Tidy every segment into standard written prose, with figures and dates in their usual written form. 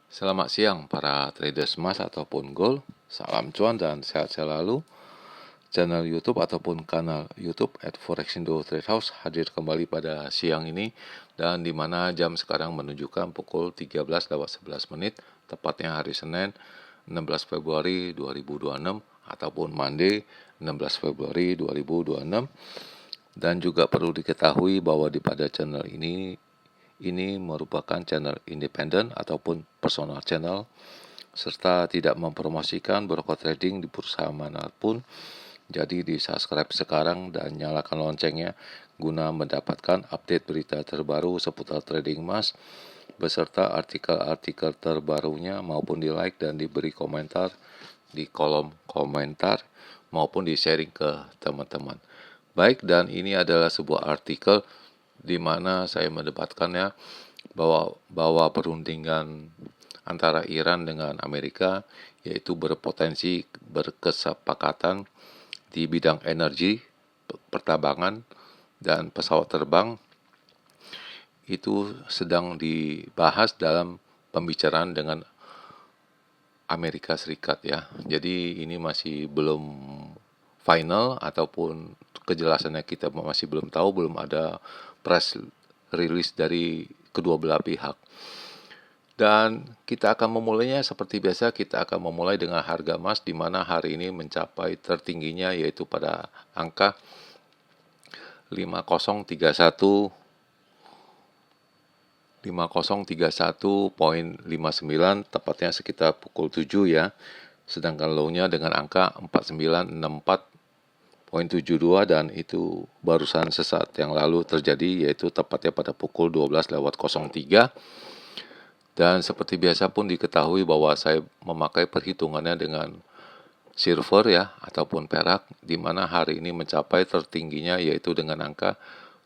Selamat siang para traders emas ataupun gold. Salam cuan dan sehat selalu. Channel YouTube ataupun kanal YouTube @forexindo Trade House hadir kembali pada siang ini, dan di mana jam sekarang menunjukkan pukul 13:11 tepatnya hari Senin 16 Februari 2026 ataupun Monday 16 Februari 2026. Dan juga perlu diketahui bahwa pada channel ini merupakan channel independen ataupun personal channel, serta tidak mempromosikan broker trading di perusahaan manapun. Jadi di subscribe sekarang dan nyalakan loncengnya guna mendapatkan update berita terbaru seputar trading emas beserta artikel-artikel terbarunya, maupun di like dan diberi komentar di kolom komentar maupun di sharing ke teman-teman. Baik, dan ini adalah sebuah artikel di mana saya mendapatkannya bahwa perundingan antara Iran dengan Amerika yaitu berpotensi berkesepakatan di bidang energi, pertambangan, dan pesawat terbang. Itu sedang dibahas dalam pembicaraan dengan Amerika Serikat ya. Jadi ini masih belum final ataupun kejelasannya kita masih belum tahu, belum ada press release dari kedua belah pihak. Dan kita akan memulainya seperti biasa. Kita akan memulai dengan harga emas, di mana hari ini mencapai tertingginya yaitu pada angka 5031.59, tepatnya sekitar pukul 7 ya. Sedangkan low-nya dengan angka 4964.72, dan itu barusan sesaat yang lalu terjadi, yaitu tepatnya pada pukul 12:03. Dan seperti biasa pun diketahui bahwa saya memakai perhitungannya dengan silver ya ataupun perak, di mana hari ini mencapai tertingginya yaitu dengan angka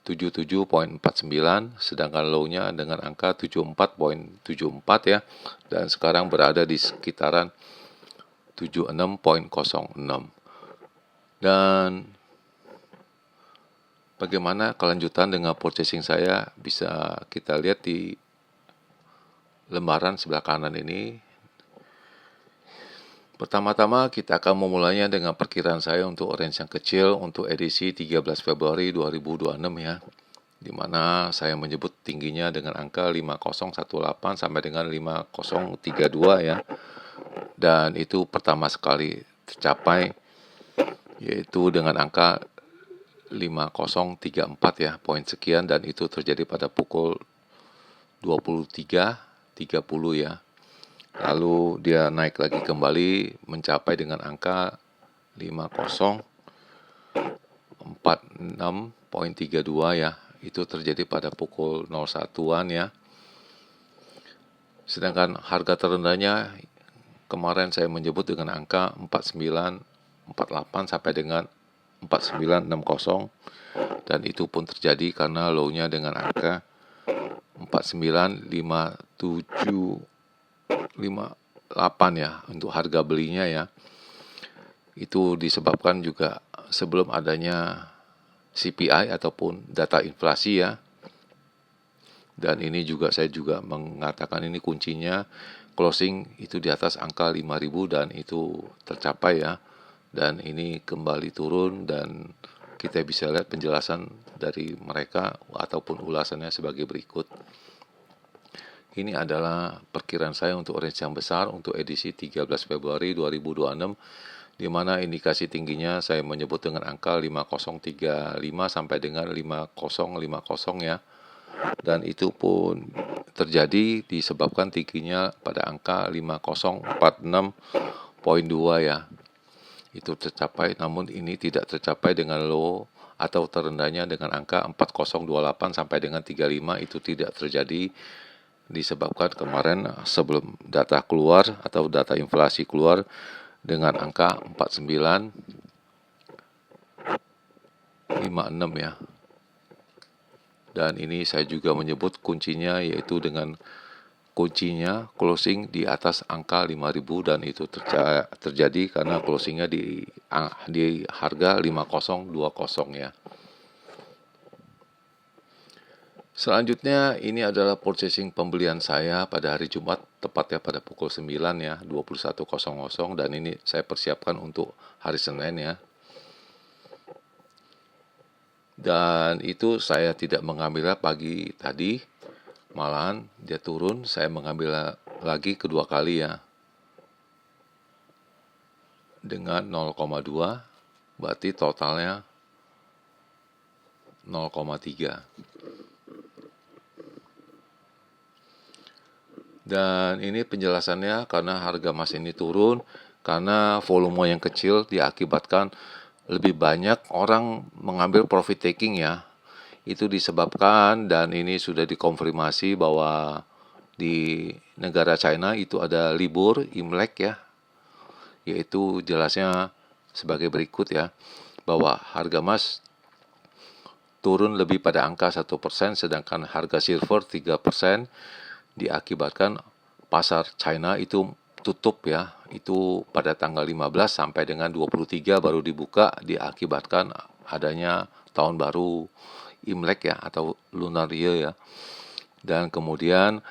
77.49, sedangkan low-nya dengan angka 74.74 ya, dan sekarang berada di sekitaran 76.06. Dan bagaimana kelanjutan dengan purchasing saya bisa kita lihat di lembaran sebelah kanan ini. Pertama-tama kita akan memulainya dengan perkiraan saya untuk range yang kecil untuk edisi 13 Februari 2026 ya, di mana saya menyebut tingginya dengan angka 5018 sampai dengan 5032 ya. Dan itu pertama sekali tercapai yaitu dengan angka 5034 ya, poin sekian, dan itu terjadi pada pukul 23.30 ya. Lalu dia naik lagi kembali mencapai dengan angka 5046.32 ya. Itu terjadi pada pukul 01-an ya. Sedangkan harga terendahnya kemarin saya menyebut dengan angka 4948 sampai dengan 4960, dan itu pun terjadi karena low-nya dengan angka 495758 ya untuk harga belinya ya. Itu disebabkan juga sebelum adanya CPI ataupun data inflasi ya. Dan ini juga saya juga mengatakan ini kuncinya closing itu di atas angka 5.000, dan itu tercapai ya. Dan ini kembali turun, dan kita bisa lihat penjelasan dari mereka ataupun ulasannya sebagai berikut. Ini adalah perkiraan saya untuk range yang besar untuk edisi 13 Februari 2026, di mana indikasi tingginya saya menyebut dengan angka 5035 sampai dengan 5050 ya. Dan itu pun terjadi disebabkan tingginya pada angka 5046.2 ya. Itu tercapai, namun ini tidak tercapai dengan low atau terendahnya dengan angka 4028 sampai dengan 35, itu tidak terjadi disebabkan kemarin sebelum data keluar atau data inflasi keluar dengan angka 4956 ya. Dan ini saya juga menyebut kuncinya yaitu dengan kuncinya closing di atas angka 5.000, dan itu terjadi karena closingnya di harga 5020 ya. Selanjutnya ini adalah purchasing pembelian saya pada hari Jumat, tepatnya pada pukul 9 ya, 21.00, dan ini saya persiapkan untuk hari Senin ya. Dan itu saya tidak mengambilnya pagi tadi, malahan dia turun, saya mengambil lagi kedua kali ya, dengan 0,2, berarti totalnya 0,3. Dan ini penjelasannya karena harga emas ini turun karena volume yang kecil diakibatkan lebih banyak orang mengambil profit taking ya. Itu disebabkan, dan ini sudah dikonfirmasi bahwa di negara China itu ada libur Imlek ya, yaitu jelasnya sebagai berikut ya, bahwa harga emas turun lebih pada angka 1%, sedangkan harga silver 3%, diakibatkan pasar China itu tutup ya, itu pada tanggal 15 sampai dengan 23 baru dibuka, diakibatkan adanya tahun baru Imlek ya, atau Lunar Year ya. Dan kemudian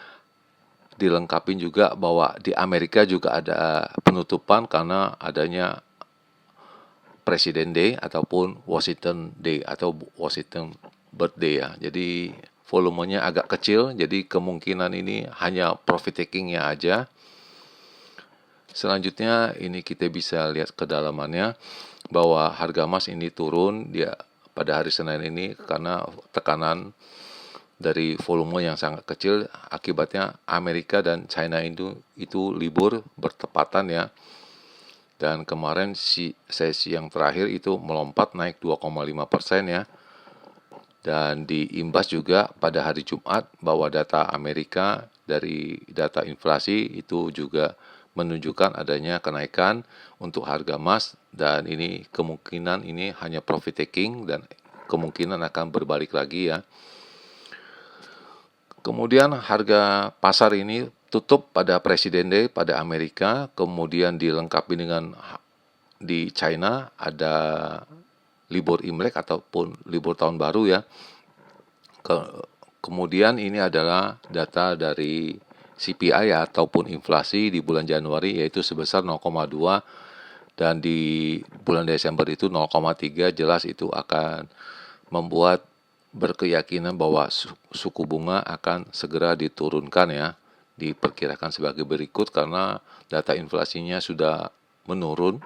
dilengkapi juga bahwa di Amerika juga ada penutupan karena adanya Presiden Day ataupun Washington Day atau Washington Birthday ya. Jadi volumenya agak kecil, jadi kemungkinan ini hanya profit takingnya aja. Selanjutnya ini kita bisa lihat kedalamannya bahwa harga emas ini turun dia pada hari Senin ini karena tekanan dari volume yang sangat kecil, akibatnya Amerika dan China itu libur bertepatan ya. Dan kemarin sesi yang terakhir itu melompat naik 2,5% ya. Dan diimbas juga pada hari Jumat bahwa data Amerika dari data inflasi itu juga menunjukkan adanya kenaikan untuk harga emas, dan ini kemungkinan ini hanya profit taking dan kemungkinan akan berbalik lagi ya. Kemudian harga pasar ini tutup pada Presiden Day pada Amerika, kemudian dilengkapi dengan di China ada libur Imlek ataupun libur tahun baru ya. Kemudian ini adalah data dari CPI ya, ataupun inflasi di bulan Januari, yaitu sebesar 0,2, dan di bulan Desember itu 0,3. Jelas itu akan membuat berkeyakinan bahwa suku bunga akan segera diturunkan ya. Diperkirakan sebagai berikut karena data inflasinya sudah menurun.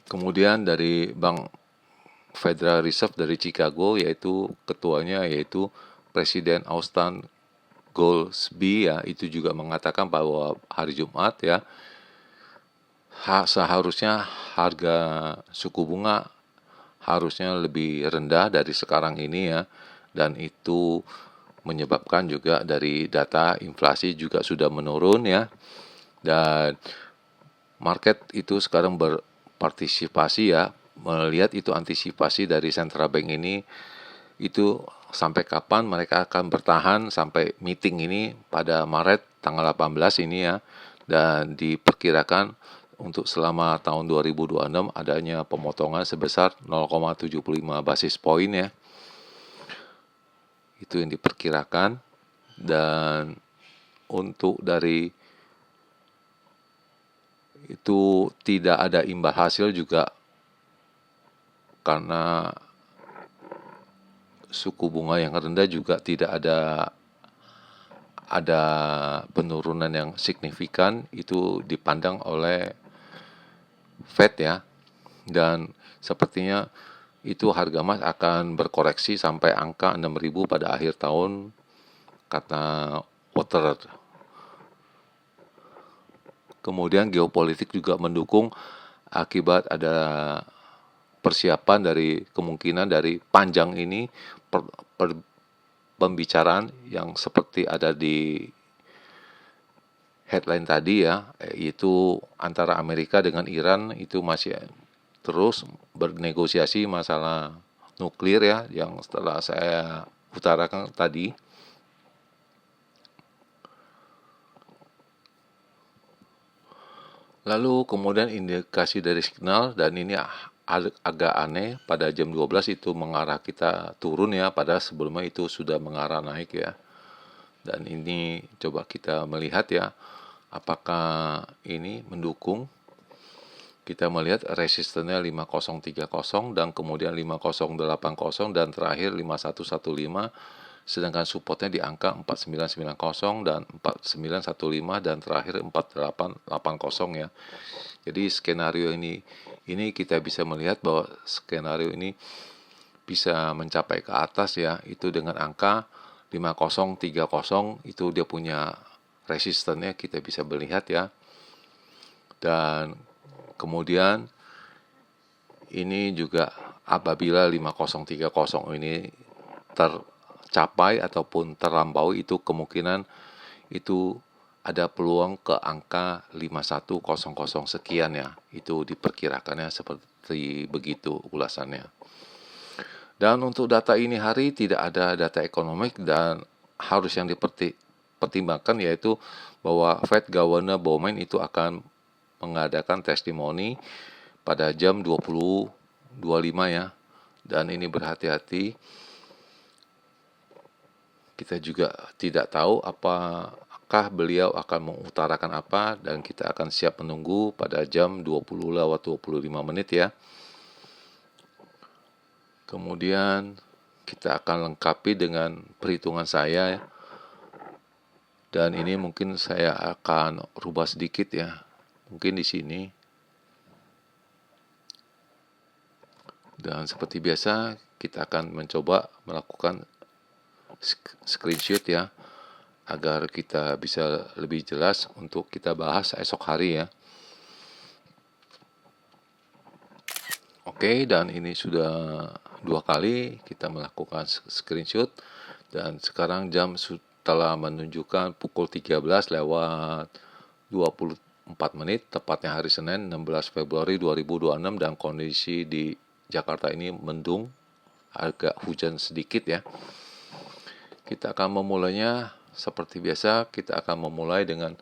Kemudian dari Bank Federal Reserve dari Chicago, yaitu ketuanya yaitu Presiden Austin Goolsbee ya, itu juga mengatakan bahwa hari Jumat ya seharusnya harga suku bunga harusnya lebih rendah dari sekarang ini ya, dan itu menyebabkan juga dari data inflasi juga sudah menurun ya, dan market itu sekarang berpartisipasi ya, melihat itu antisipasi dari central bank ini itu sampai kapan mereka akan bertahan sampai meeting ini pada Maret tanggal 18 ini ya, dan diperkirakan untuk selama tahun 2026 adanya pemotongan sebesar 0,75 basis poin ya. Itu yang diperkirakan. Dan untuk dari itu tidak ada imbal hasil juga karena suku bunga yang rendah, juga tidak ada penurunan yang signifikan, itu dipandang oleh Fed ya. Dan sepertinya itu harga emas akan berkoreksi sampai angka 6.000 pada akhir tahun, kata Water. Kemudian geopolitik juga mendukung akibat ada persiapan dari kemungkinan dari panjang ini pembicaraan yang seperti ada di headline tadi ya, itu antara Amerika dengan Iran itu masih terus bernegosiasi masalah nuklir ya, yang setelah saya utarakan tadi. Lalu kemudian indikasi dari signal, dan ini agak aneh pada jam 12 itu mengarah kita turun ya, pada sebelumnya itu sudah mengarah naik ya. Dan ini coba kita melihat ya, apakah ini mendukung. Kita melihat resistennya 5030 dan kemudian 5080 dan terakhir 5115, sedangkan supportnya di angka 4990 dan 4915 dan terakhir 4880 ya. Jadi skenario ini kita bisa melihat bahwa skenario ini bisa mencapai ke atas ya, itu dengan angka 5030 itu dia punya resistennya, kita bisa melihat ya. Dan kemudian ini juga apabila 5030 ini tercapai ataupun terlampaui, itu kemungkinan itu ada peluang ke angka 5100 sekian ya. Itu diperkirakannya seperti begitu ulasannya. Dan untuk data ini hari tidak ada data ekonomik dan harus yang dipertimbangkan yaitu bahwa Fed Governor Bowman itu akan mengadakan testimoni pada jam 20.25 ya. Dan ini berhati-hati. Kita juga tidak tahu apakah beliau akan mengutarakan apa, dan kita akan siap menunggu pada jam 20:25 ya. Kemudian kita akan lengkapi dengan perhitungan saya. Dan ini mungkin saya akan rubah sedikit ya. Mungkin di sini. Dan seperti biasa kita akan mencoba melakukan screenshot ya, agar kita bisa lebih jelas untuk kita bahas esok hari ya. Oke, dan ini sudah 2 kali kita melakukan screenshot. Dan sekarang jam telah menunjukkan pukul 13:24, tepatnya hari Senin 16 Februari 2026, dan kondisi di Jakarta ini mendung, agak hujan sedikit ya. Kita akan memulainya seperti biasa, kita akan memulai dengan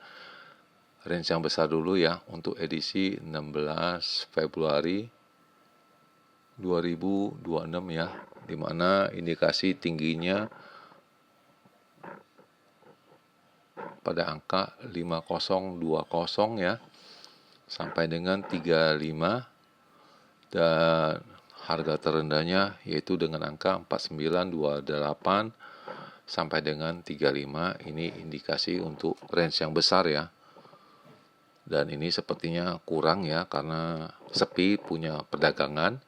range yang besar dulu ya, untuk edisi 16 Februari 2026 ya, dimana indikasi tingginya pada angka 5020 ya, sampai dengan 35, dan harga terendahnya yaitu dengan angka 4928 sampai dengan 35. Ini indikasi untuk range yang besar ya. Dan ini sepertinya kurang ya, karena sepi punya perdagangan.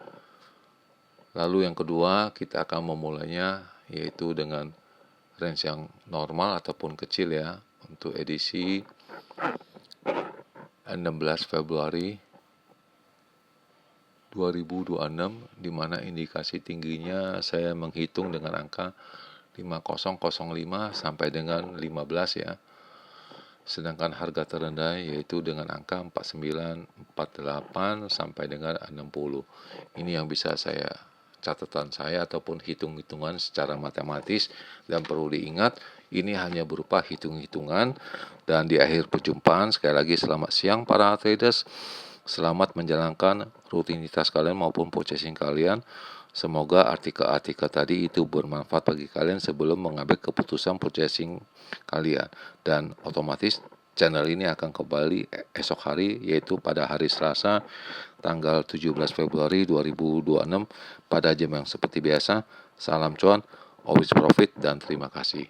Lalu yang kedua kita akan memulainya yaitu dengan range yang normal ataupun kecil ya, untuk edisi 16 Februari 2026, di mana indikasi tingginya saya menghitung dengan angka 5005 sampai dengan 15 ya. Sedangkan harga terendah yaitu dengan angka 4948 sampai dengan 60. Ini yang bisa catatan saya ataupun hitung-hitungan secara matematis, dan perlu diingat ini hanya berupa hitung-hitungan. Dan di akhir perjumpaan sekali lagi selamat siang para traders, selamat menjalankan rutinitas kalian maupun purchasing kalian. Semoga artikel-artikel tadi itu bermanfaat bagi kalian sebelum mengambil keputusan purchasing kalian. Dan otomatis channel ini akan kembali esok hari, yaitu pada hari Selasa tanggal 17 Februari 2026 pada jam yang seperti biasa. Salam cuan, always profit, dan terima kasih.